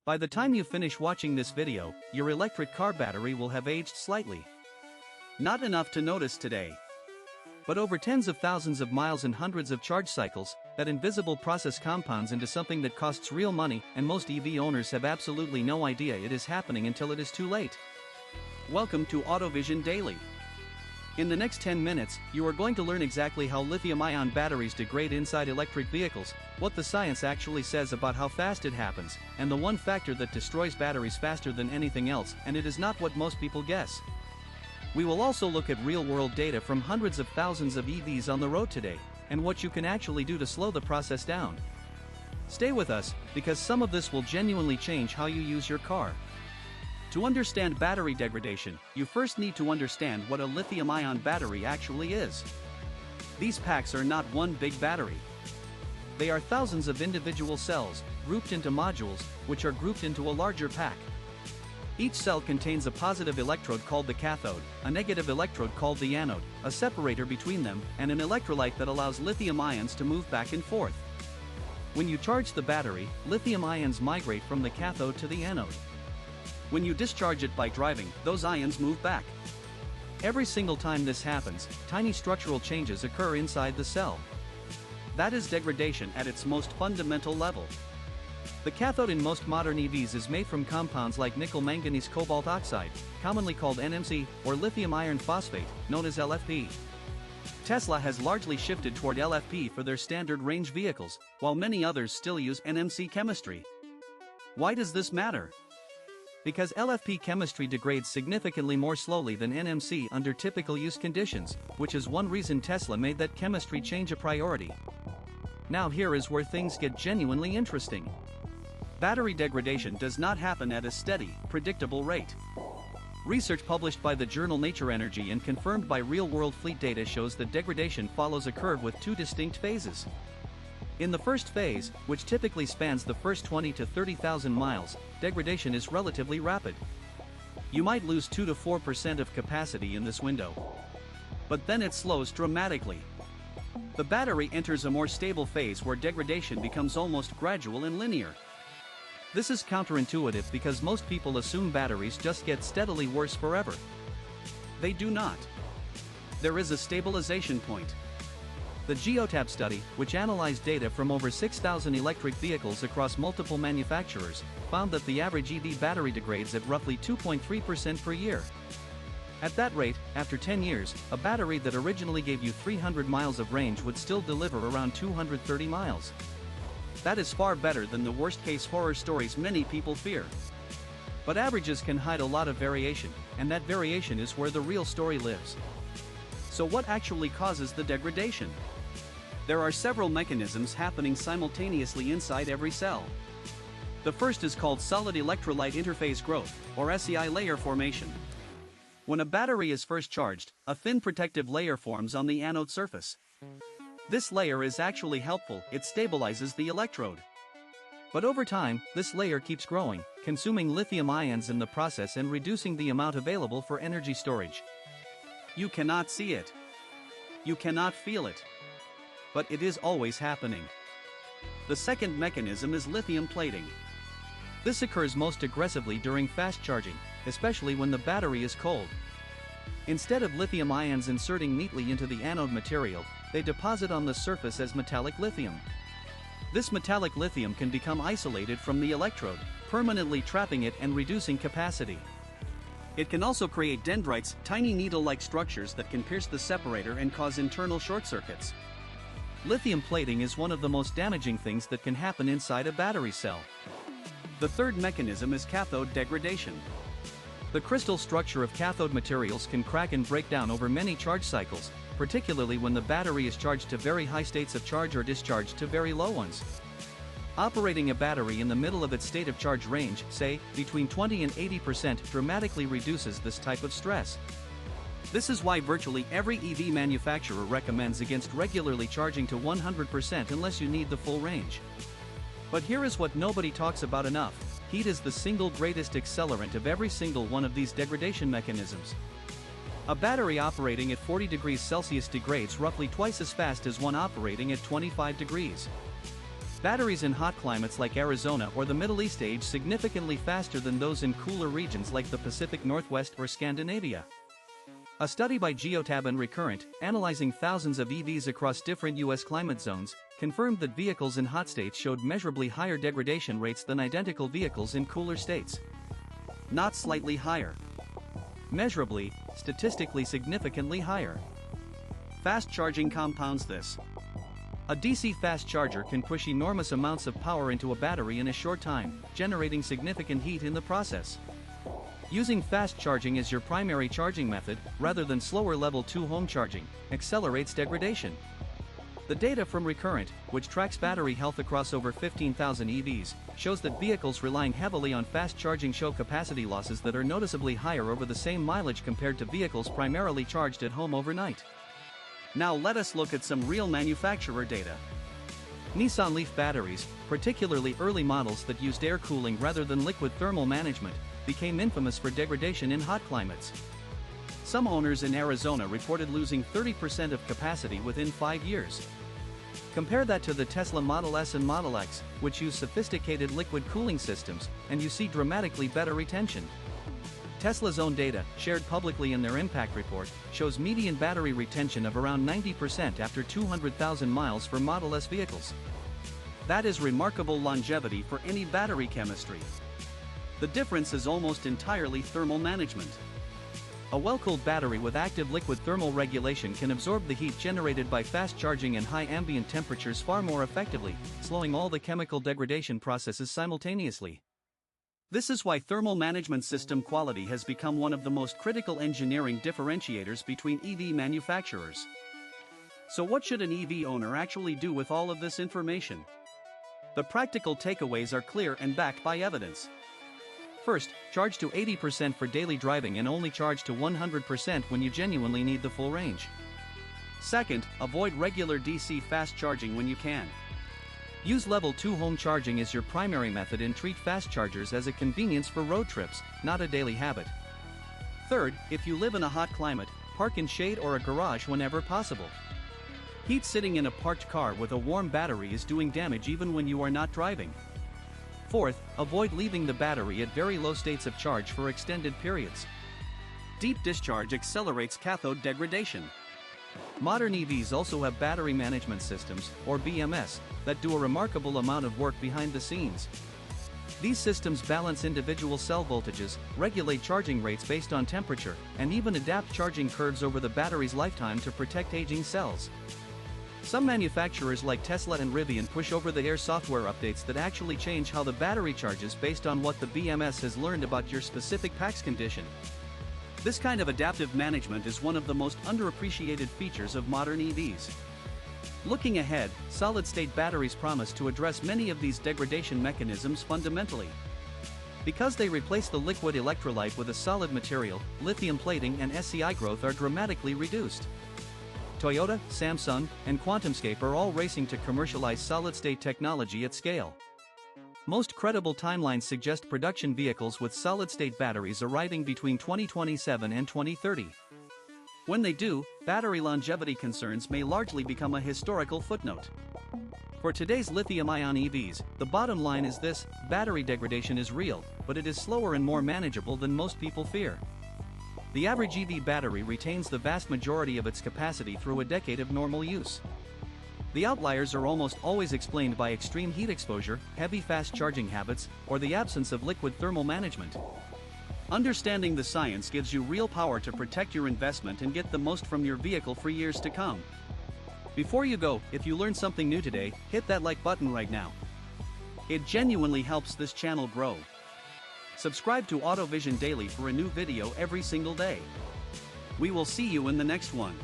By the time you finish watching this video, your electric car battery will have aged slightly. Not enough to notice today, but over tens of thousands of miles and hundreds of charge cycles, that invisible process compounds into something that costs real money, and most EV owners have absolutely no idea it is happening until it is too late. Welcome to AutoVision Daily. In the next 10 minutes, you are going to learn exactly how lithium-ion batteries degrade inside electric vehicles, what the science actually says about how fast it happens, and the one factor that destroys batteries faster than anything else, and it is not what most people guess. We will also look at real-world data from hundreds of thousands of EVs on the road today, and what you can actually do to slow the process down. Stay with us, because some of this will genuinely change how you use your car. To understand battery degradation, you first need to understand what a lithium-ion battery actually is. These packs are not one big battery. They are thousands of individual cells, grouped into modules, which are grouped into a larger pack. Each cell contains a positive electrode called the cathode, a negative electrode called the anode, a separator between them, and an electrolyte that allows lithium ions to move back and forth. When you charge the battery, lithium ions migrate from the cathode to the anode. When you discharge it by driving, those ions move back. Every single time this happens, tiny structural changes occur inside the cell. That is degradation at its most fundamental level. The cathode in most modern EVs is made from compounds like nickel manganese cobalt oxide, commonly called NMC, or lithium iron phosphate, known as LFP. Tesla has largely shifted toward LFP for their standard range vehicles, while many others still use NMC chemistry. Why does this matter? Because LFP chemistry degrades significantly more slowly than NMC under typical use conditions, which is one reason Tesla made that chemistry change a priority. Now here is where things get genuinely interesting. Battery degradation does not happen at a steady, predictable rate. Research published by the journal Nature Energy and confirmed by real-world fleet data shows that degradation follows a curve with two distinct phases. In the first phase, which typically spans the first 20 to 30,000 miles, degradation is relatively rapid. You might lose 2 to 4% of capacity in this window. But then it slows dramatically. The battery enters a more stable phase where degradation becomes almost gradual and linear. This is counterintuitive because most people assume batteries just get steadily worse forever. They do not. There is a stabilization point. The Geotab study, which analyzed data from over 6,000 electric vehicles across multiple manufacturers, found that the average EV battery degrades at roughly 2.3% per year. At that rate, after 10 years, a battery that originally gave you 300 miles of range would still deliver around 230 miles. That is far better than the worst-case horror stories many people fear. But averages can hide a lot of variation, and that variation is where the real story lives. So what actually causes the degradation? There are several mechanisms happening simultaneously inside every cell. The first is called solid electrolyte interface growth, or SEI layer formation. When a battery is first charged, a thin protective layer forms on the anode surface. This layer is actually helpful, it stabilizes the electrode. But over time, this layer keeps growing, consuming lithium ions in the process and reducing the amount available for energy storage. You cannot see it. You cannot feel it. But it is always happening. The second mechanism is lithium plating. This occurs most aggressively during fast charging, especially when the battery is cold. Instead of lithium ions inserting neatly into the anode material, they deposit on the surface as metallic lithium. This metallic lithium can become isolated from the electrode, permanently trapping it and reducing capacity. It can also create dendrites, tiny needle-like structures that can pierce the separator and cause internal short circuits. Lithium plating is one of the most damaging things that can happen inside a battery cell. The third mechanism is cathode degradation. The crystal structure of cathode materials can crack and break down over many charge cycles, particularly when the battery is charged to very high states of charge or discharged to very low ones. Operating a battery in the middle of its state of charge range, say, between 20 and 80%, dramatically reduces this type of stress. This is why virtually every EV manufacturer recommends against regularly charging to 100% unless you need the full range. But here is what nobody talks about enough: heat is the single greatest accelerant of every single one of these degradation mechanisms. A battery operating at 40 degrees Celsius degrades roughly twice as fast as one operating at 25 degrees. Batteries in hot climates like Arizona or the Middle East age significantly faster than those in cooler regions like the Pacific Northwest or Scandinavia. A study by Geotab and Recurrent, analyzing thousands of EVs across different U.S. climate zones, confirmed that vehicles in hot states showed measurably higher degradation rates than identical vehicles in cooler states. Not slightly higher. Measurably, statistically significantly higher. Fast charging compounds this. A DC fast charger can push enormous amounts of power into a battery in a short time, generating significant heat in the process. Using fast charging as your primary charging method, rather than slower level 2 home charging, accelerates degradation. The data from Recurrent, which tracks battery health across over 15,000 EVs, shows that vehicles relying heavily on fast charging show capacity losses that are noticeably higher over the same mileage compared to vehicles primarily charged at home overnight. Now let us look at some real manufacturer data. Nissan Leaf batteries, particularly early models that used air cooling rather than liquid thermal management, became infamous for degradation in hot climates. Some owners in Arizona reported losing 30% of capacity within 5 years. Compare that to the Tesla Model S and Model X, which use sophisticated liquid cooling systems, and you see dramatically better retention. Tesla's own data, shared publicly in their impact report, shows median battery retention of around 90% after 200,000 miles for Model S vehicles. That is remarkable longevity for any battery chemistry. The difference is almost entirely thermal management. A well-cooled battery with active liquid thermal regulation can absorb the heat generated by fast charging and high ambient temperatures far more effectively, slowing all the chemical degradation processes simultaneously. This is why thermal management system quality has become one of the most critical engineering differentiators between EV manufacturers. So what should an EV owner actually do with all of this information? The practical takeaways are clear and backed by evidence. First, charge to 80% for daily driving and only charge to 100% when you genuinely need the full range. Second, avoid regular DC fast charging when you can. Use level 2 home charging as your primary method and treat fast chargers as a convenience for road trips, not a daily habit. Third, if you live in a hot climate, park in shade or a garage whenever possible. Heat sitting in a parked car with a warm battery is doing damage even when you are not driving. Fourth, avoid leaving the battery at very low states of charge for extended periods. Deep discharge accelerates cathode degradation. Modern EVs also have battery management systems, or BMS, that do a remarkable amount of work behind the scenes. These systems balance individual cell voltages, regulate charging rates based on temperature, and even adapt charging curves over the battery's lifetime to protect aging cells. Some manufacturers like Tesla and Rivian push over-the-air software updates that actually change how the battery charges based on what the BMS has learned about your specific pack's condition. This kind of adaptive management is one of the most underappreciated features of modern EVs. Looking ahead, solid-state batteries promise to address many of these degradation mechanisms fundamentally. Because they replace the liquid electrolyte with a solid material, lithium plating and SCI growth are dramatically reduced. Toyota, Samsung, and QuantumScape are all racing to commercialize solid-state technology at scale. Most credible timelines suggest production vehicles with solid-state batteries arriving between 2027 and 2030. When they do, battery longevity concerns may largely become a historical footnote. For today's lithium-ion EVs, the bottom line is this: battery degradation is real, but it is slower and more manageable than most people fear. The average EV battery retains the vast majority of its capacity through a decade of normal use. The outliers are almost always explained by extreme heat exposure, heavy fast charging habits, or the absence of liquid thermal management. Understanding the science gives you real power to protect your investment and get the most from your vehicle for years to come. Before you go, if you learned something new today, hit that like button right now. It genuinely helps this channel grow. Subscribe to AutoVision Daily for a new video every single day. We will see you in the next one.